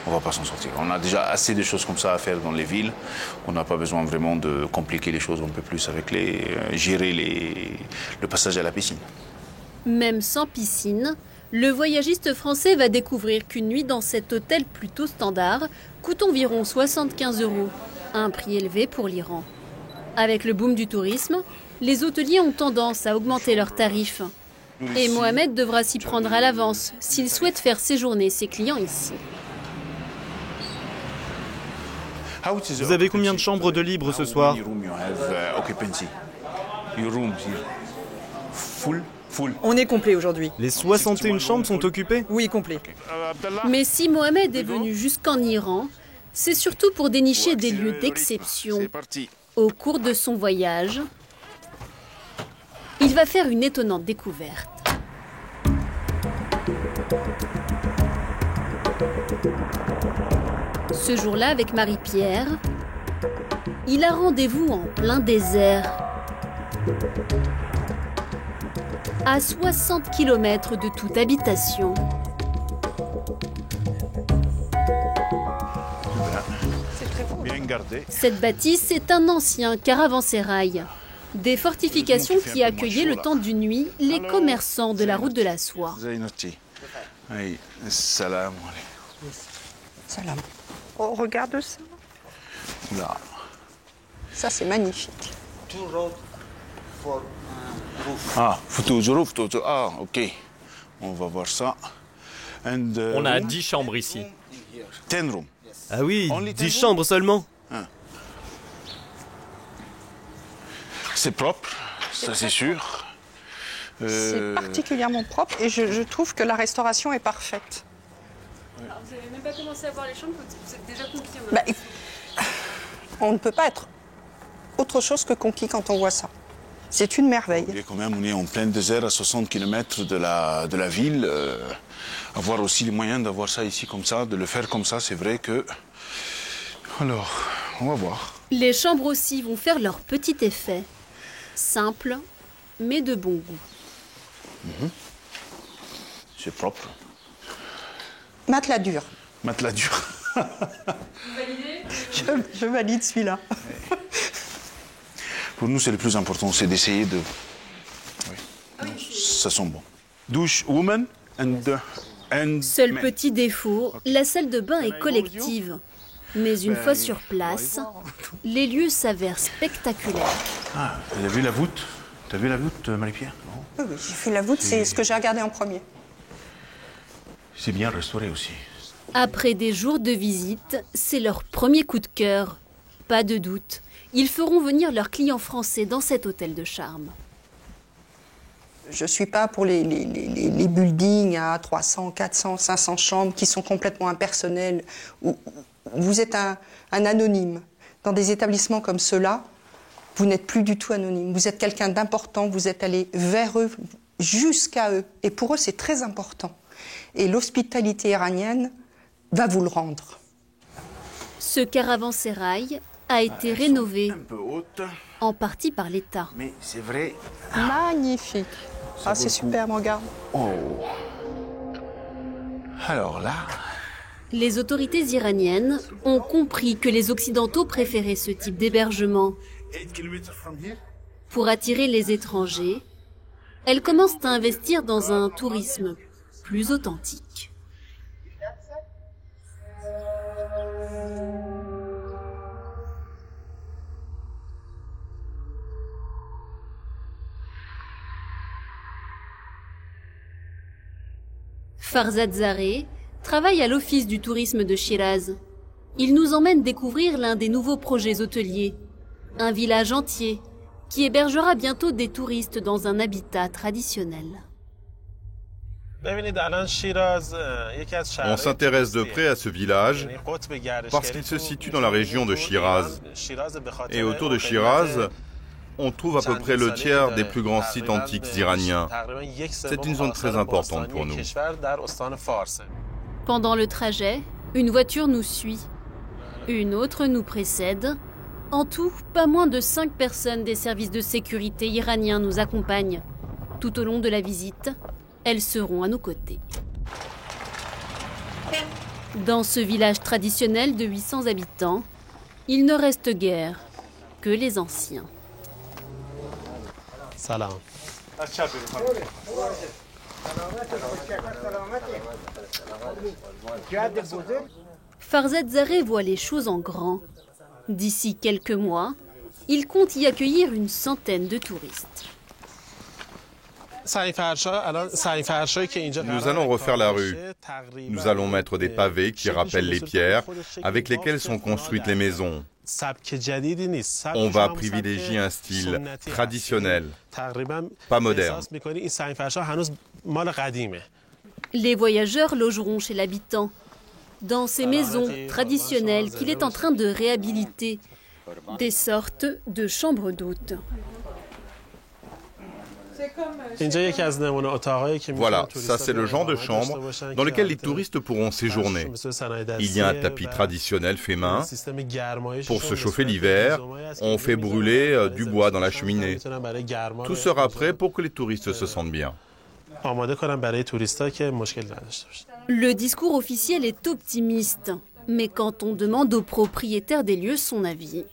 Speaker 14: on ne va pas s'en sortir. On a déjà assez de choses comme ça à faire dans les villes. On n'a pas besoin vraiment de compliquer les choses un peu plus avec gérer le passage à la piscine.
Speaker 1: Même sans piscine, le voyagiste français va découvrir qu'une nuit dans cet hôtel plutôt standard coûte environ 75 €, un prix élevé pour l'Iran. Avec le boom du tourisme, les hôteliers ont tendance à augmenter leurs tarifs. Et Mohamed devra s'y prendre à l'avance s'il souhaite faire séjourner ses clients ici.
Speaker 24: Vous avez combien de chambres de libre ce soir?
Speaker 5: On est complet aujourd'hui.
Speaker 24: Les 61 chambres sont occupées?
Speaker 5: Oui, complet.
Speaker 1: Mais si Mohamed est venu jusqu'en Iran, c'est surtout pour dénicher des lieux d'exception. Au cours de son voyage, il va faire une étonnante découverte. Ce jour-là, avec Marie-Pierre, il a rendez-vous en plein désert. À 60 km de toute habitation.
Speaker 14: Bien gardé.
Speaker 1: Cette bâtisse est un ancien caravansérail. Des fortifications qui accueillaient le temps d'une nuit les commerçants de la route de la soie.
Speaker 11: Salam. Oh, regarde ça.
Speaker 14: Là.
Speaker 11: Ça, c'est magnifique.
Speaker 14: Ah, ah, ok. On va voir ça.
Speaker 23: On a 10 chambres ici.
Speaker 14: 10 rooms.
Speaker 12: Ah oui, 10 chambres seulement.
Speaker 14: C'est propre, ça c'est sûr.
Speaker 11: C'est particulièrement propre et je trouve que la restauration est parfaite.
Speaker 1: Alors, vous n'avez même pas commencé à voir les chambres, vous êtes déjà conquis.
Speaker 11: On ne peut pas être autre chose que conquis quand on voit ça. C'est une merveille.
Speaker 14: Et quand même, on est en plein désert, à 60 km de la ville. Avoir aussi les moyens d'avoir ça ici comme ça, de le faire comme ça, c'est vrai que... Alors, on va voir.
Speaker 1: Les chambres aussi vont faire leur petit effet. Simple, mais de bon goût.
Speaker 14: C'est propre.
Speaker 11: Matelas dur.
Speaker 14: Matelas dur.
Speaker 1: Vous validez ?
Speaker 11: Je valide celui-là.
Speaker 14: Pour nous, c'est le plus important, c'est d'essayer de... Oui. Ça sent bon. Douche woman and
Speaker 1: Seul
Speaker 14: men.
Speaker 1: petit défaut, la salle de bain est collective. Mais une fois sur place, les lieux s'avèrent spectaculaires.
Speaker 14: Ah, t'as vu la voûte? T'as vu la voûte, Marie-Pierre?
Speaker 11: Oui, j'ai fait la voûte, c'est ce que j'ai regardé en premier.
Speaker 14: C'est bien restauré aussi.
Speaker 1: Après des jours de visite, c'est leur premier coup de cœur. Pas de doute, ils feront venir leurs clients français dans cet hôtel de charme.
Speaker 11: Je ne suis pas pour les buildings à 300, 400, 500 chambres qui sont complètement impersonnels. Vous êtes un anonyme. Dans des établissements comme ceux-là, vous n'êtes plus du tout anonyme. Vous êtes quelqu'un d'important, vous êtes allé vers eux, jusqu'à eux. Et pour eux, c'est très important. Et l'hospitalité iranienne va vous le rendre.
Speaker 1: Ce caravansérail a été rénové, en partie par l'État.
Speaker 14: Mais c'est vrai.
Speaker 11: Magnifique. Ah, c'est superbe, regarde.
Speaker 14: Oh. Alors là...
Speaker 1: Les autorités iraniennes ont compris que les Occidentaux préféraient ce type d'hébergement. Pour attirer les étrangers, elles commencent à investir dans un tourisme plus authentique. Farzad Zareh travaille à l'Office du tourisme de Shiraz. Il nous emmène découvrir l'un des nouveaux projets hôteliers, un village entier qui hébergera bientôt des touristes dans un habitat traditionnel.
Speaker 22: On s'intéresse de près à ce village parce qu'il se situe dans la région de Shiraz. Et autour de Shiraz, on trouve à peu près le tiers des plus grands sites antiques iraniens. C'est une zone très importante pour nous.
Speaker 1: Pendant le trajet, une voiture nous suit. Une autre nous précède. En tout, pas moins de 5 personnes des services de sécurité iraniens nous accompagnent. Tout au long de la visite, elles seront à nos côtés. Dans ce village traditionnel de 800 habitants, il ne reste guère que les anciens.
Speaker 2: Salam.
Speaker 1: Farzad Zareh voit les choses en grand. D'ici quelques mois, il compte y accueillir une centaine de touristes.
Speaker 22: Nous allons refaire la rue. Nous allons mettre des pavés qui rappellent les pierres avec lesquelles sont construites les maisons. On va privilégier un style traditionnel, pas moderne.
Speaker 1: Les voyageurs logeront chez l'habitant, dans ces maisons traditionnelles qu'il est en train de réhabiliter, des sortes de chambres d'hôtes.
Speaker 22: Voilà, ça c'est le genre de chambre dans lequel les touristes pourront séjourner. Il y a un tapis traditionnel fait main. Pour se chauffer l'hiver, on fait brûler du bois dans la cheminée. Tout sera prêt pour que les touristes se sentent bien.
Speaker 1: Le discours officiel est optimiste, mais quand on demande au propriétaire des lieux son avis,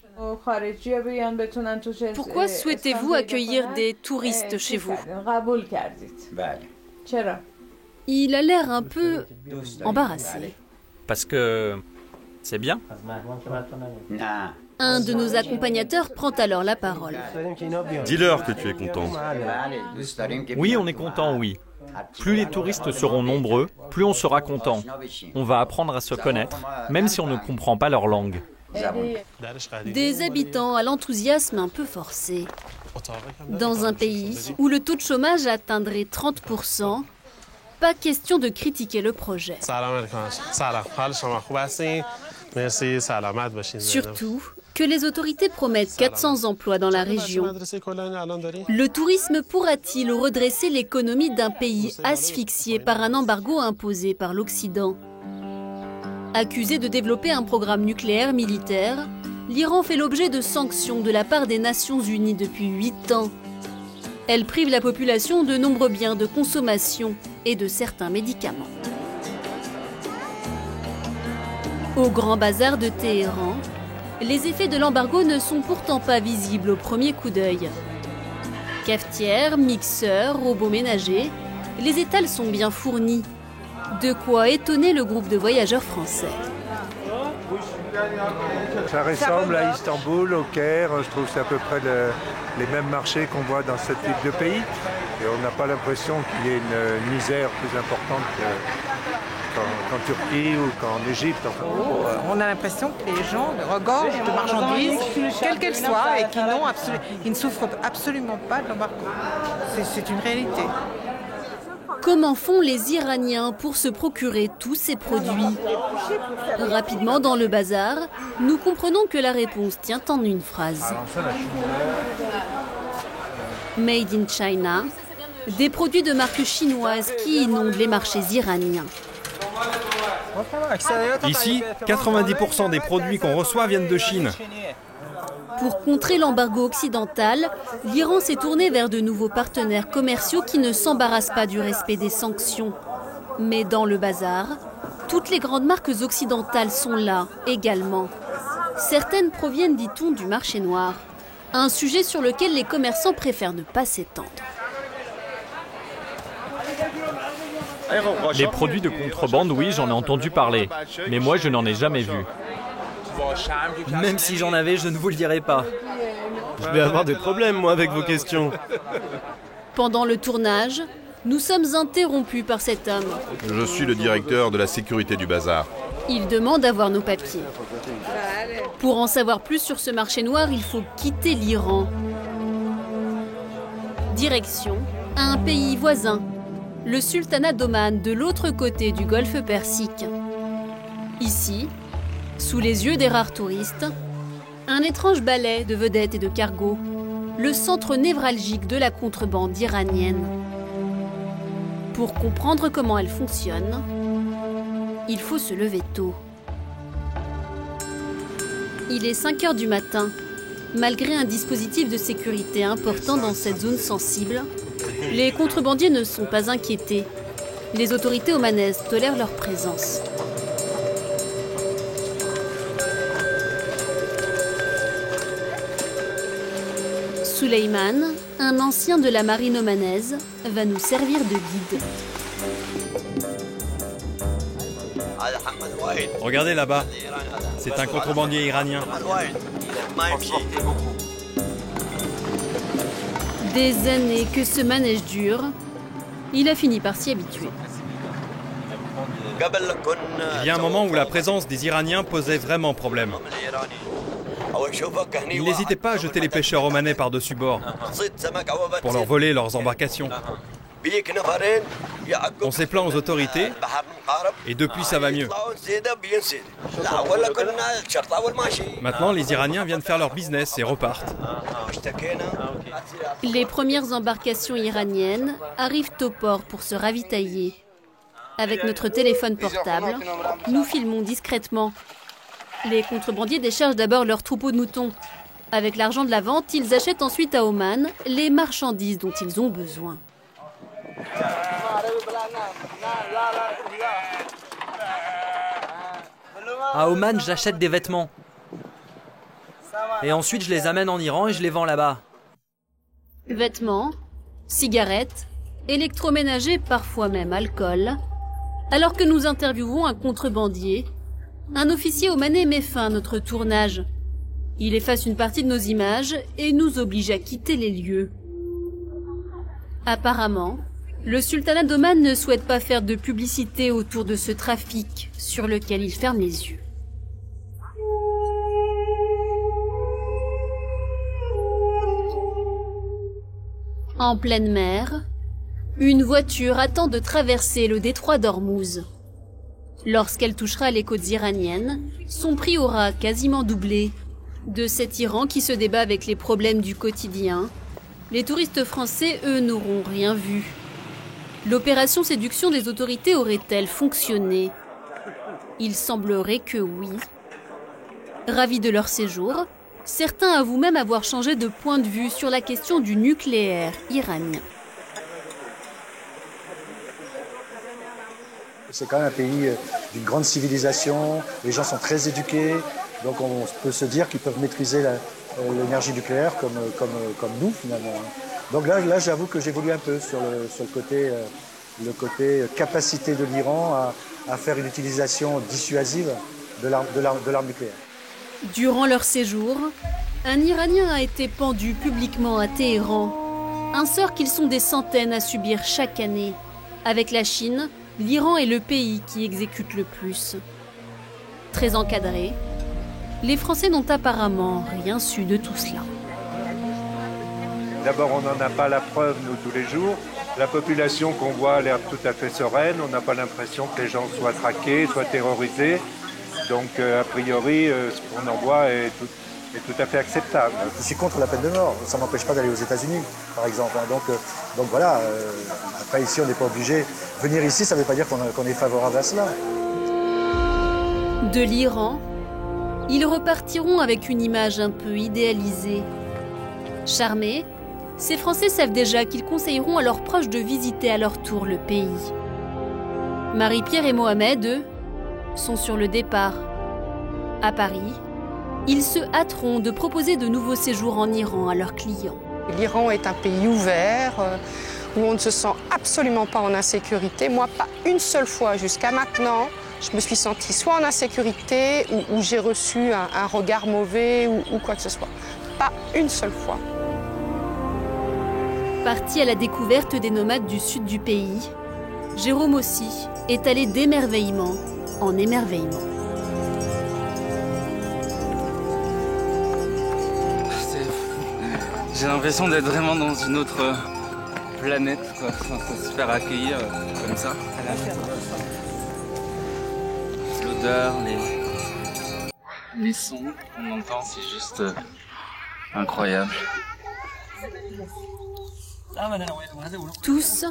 Speaker 1: Pourquoi souhaitez-vous accueillir des touristes chez vous? Il a l'air un peu embarrassé.
Speaker 9: Parce que c'est bien.
Speaker 1: Un de nos accompagnateurs prend alors la parole.
Speaker 15: Dis-leur que tu es content.
Speaker 9: Oui, on est content, oui. Plus les touristes seront nombreux, plus on sera content. On va apprendre à se connaître, même si on ne comprend pas leur langue.
Speaker 1: Des habitants à l'enthousiasme un peu forcé. Dans un pays où le taux de chômage atteindrait 30%, pas question de critiquer le projet. Surtout que les autorités promettent 400 emplois dans la région. Le tourisme pourra-t-il redresser l'économie d'un pays asphyxié par un embargo imposé par l'Occident? Accusé de développer un programme nucléaire militaire, l'Iran fait l'objet de sanctions de la part des Nations Unies depuis 8 ans. Elle prive la population de nombreux biens de consommation et de certains médicaments. Au Grand Bazar de Téhéran, les effets de l'embargo ne sont pourtant pas visibles au premier coup d'œil. Cafetières, mixeurs, robots ménagers, les étals sont bien fournis. De quoi étonner le groupe de voyageurs français.
Speaker 16: Ça ressemble à Istanbul, au Caire. Je trouve que c'est à peu près les mêmes marchés qu'on voit dans ce type de pays. Et on n'a pas l'impression qu'il y ait une misère plus importante qu'en Turquie ou qu'en Égypte. Enfin.
Speaker 21: On a l'impression que les gens regorgent de marchandises, quelles qu'elles soient, et qui ne souffrent absolument pas de l'embargo. C'est une réalité.
Speaker 1: Comment font les Iraniens pour se procurer tous ces produits? Rapidement dans le bazar, nous comprenons que la réponse tient en une phrase. Made in China, des produits de marque chinoise qui inondent les marchés iraniens.
Speaker 24: Ici, 90% des produits qu'on reçoit viennent de Chine.
Speaker 1: Pour contrer l'embargo occidental, l'Iran s'est tourné vers de nouveaux partenaires commerciaux qui ne s'embarrassent pas du respect des sanctions. Mais dans le bazar, toutes les grandes marques occidentales sont là également. Certaines proviennent, dit-on, du marché noir. Un sujet sur lequel les commerçants préfèrent ne pas s'étendre.
Speaker 9: Les produits de contrebande, oui, j'en ai entendu parler. Mais moi, je n'en ai jamais vu.
Speaker 23: Même si j'en avais, je ne vous le dirai pas.
Speaker 12: Je vais avoir des problèmes, moi, avec vos questions.
Speaker 1: Pendant le tournage, nous sommes interrompus par cet homme.
Speaker 22: Je suis le directeur de la sécurité du bazar.
Speaker 1: Il demande à voir nos papiers. Pour en savoir plus sur ce marché noir, il faut quitter l'Iran. Direction un pays voisin, le sultanat d'Oman, de l'autre côté du golfe Persique. Ici, sous les yeux des rares touristes, un étrange ballet de vedettes et de cargos, le centre névralgique de la contrebande iranienne. Pour comprendre comment elle fonctionne, il faut se lever tôt. Il est 5 heures du matin. Malgré un dispositif de sécurité important dans cette zone sensible, les contrebandiers ne sont pas inquiétés. Les autorités omanaises tolèrent leur présence. Suleyman, un ancien de la marine omanaise, va nous servir de guide.
Speaker 24: Regardez là-bas, c'est un contrebandier iranien.
Speaker 1: Des années que ce manège dure, il a fini par s'y habituer.
Speaker 24: Il y a un moment où la présence des Iraniens posait vraiment problème. Ils n'hésitaient pas à jeter les pêcheurs omanais par-dessus bord pour leur voler leurs embarcations. On s'est plaint aux autorités et depuis ça va mieux. Maintenant les Iraniens viennent faire leur business et repartent.
Speaker 1: Les premières embarcations iraniennes arrivent au port pour se ravitailler. Avec notre téléphone portable, nous filmons discrètement. Les contrebandiers déchargent d'abord leur troupeau de moutons. Avec l'argent de la vente, ils achètent ensuite à Oman les marchandises dont ils ont besoin.
Speaker 23: À Oman, j'achète des vêtements. Et ensuite, je les amène en Iran et je les vends là-bas.
Speaker 1: Vêtements, cigarettes, électroménager, parfois même alcool. Alors que nous interviewons un contrebandier, un officier omanais met fin à notre tournage. Il efface une partie de nos images et nous oblige à quitter les lieux. Apparemment, le sultanat d'Oman ne souhaite pas faire de publicité autour de ce trafic sur lequel il ferme les yeux. En pleine mer, une voiture attend de traverser le détroit d'Ormuz. Lorsqu'elle touchera les côtes iraniennes, son prix aura quasiment doublé. De cet Iran qui se débat avec les problèmes du quotidien, les touristes français, eux, n'auront rien vu. L'opération séduction des autorités aurait-elle fonctionné? Il semblerait que oui. Ravis de leur séjour, certains avouent même avoir changé de point de vue sur la question du nucléaire iranien.
Speaker 6: C'est quand même un pays d'une grande civilisation, les gens sont très éduqués, donc on peut se dire qu'ils peuvent maîtriser l'énergie nucléaire comme nous finalement. Donc là j'avoue que j'évolue un peu sur le côté capacité de l'Iran à faire une utilisation dissuasive de l'arme nucléaire.
Speaker 1: Durant leur séjour, un Iranien a été pendu publiquement à Téhéran, un sort qu'ils sont des centaines à subir chaque année. Avec la Chine, l'Iran est le pays qui exécute le plus. Très encadré, les Français n'ont apparemment rien su de tout cela.
Speaker 16: D'abord, on n'en a pas la preuve, nous, tous les jours. La population qu'on voit a l'air tout à fait sereine. On n'a pas l'impression que les gens soient traqués, soient terrorisés. Donc, a priori, ce qu'on en voit est tout à fait acceptable.
Speaker 6: Je suis contre la peine de mort. Ça ne m'empêche pas d'aller aux États-Unis, par exemple. Donc voilà, après ici, on n'est pas obligé. Venir ici, ça ne veut pas dire qu'on est favorable à cela.
Speaker 1: De l'Iran, ils repartiront avec une image un peu idéalisée. Charmés, ces Français savent déjà qu'ils conseilleront à leurs proches de visiter à leur tour le pays. Marie-Pierre et Mohamed, eux, sont sur le départ. À Paris, ils se hâteront de proposer de nouveaux séjours en Iran à leurs clients.
Speaker 11: L'Iran est un pays ouvert, où on ne se sent absolument pas en insécurité. Moi, pas une seule fois jusqu'à maintenant, je me suis sentie soit en insécurité ou j'ai reçu un regard mauvais ou quoi que ce soit. Pas une seule fois.
Speaker 1: Parti à la découverte des nomades du sud du pays, Jérôme aussi est allé d'émerveillement en émerveillement.
Speaker 3: J'ai l'impression d'être vraiment dans une autre planète, quoi. Enfin, se faire accueillir comme ça. L'odeur, les sons qu'on entend, c'est juste incroyable.
Speaker 1: Tous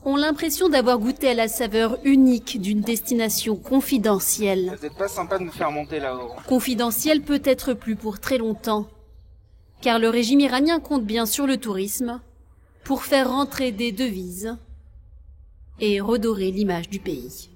Speaker 1: ont l'impression d'avoir goûté à la saveur unique d'une destination confidentielle.
Speaker 3: C'est peut-être pas sympa de nous faire monter là-haut.
Speaker 1: Confidentielle peut-être plus pour très longtemps, car le régime iranien compte bien sur le tourisme pour faire rentrer des devises et redorer l'image du pays.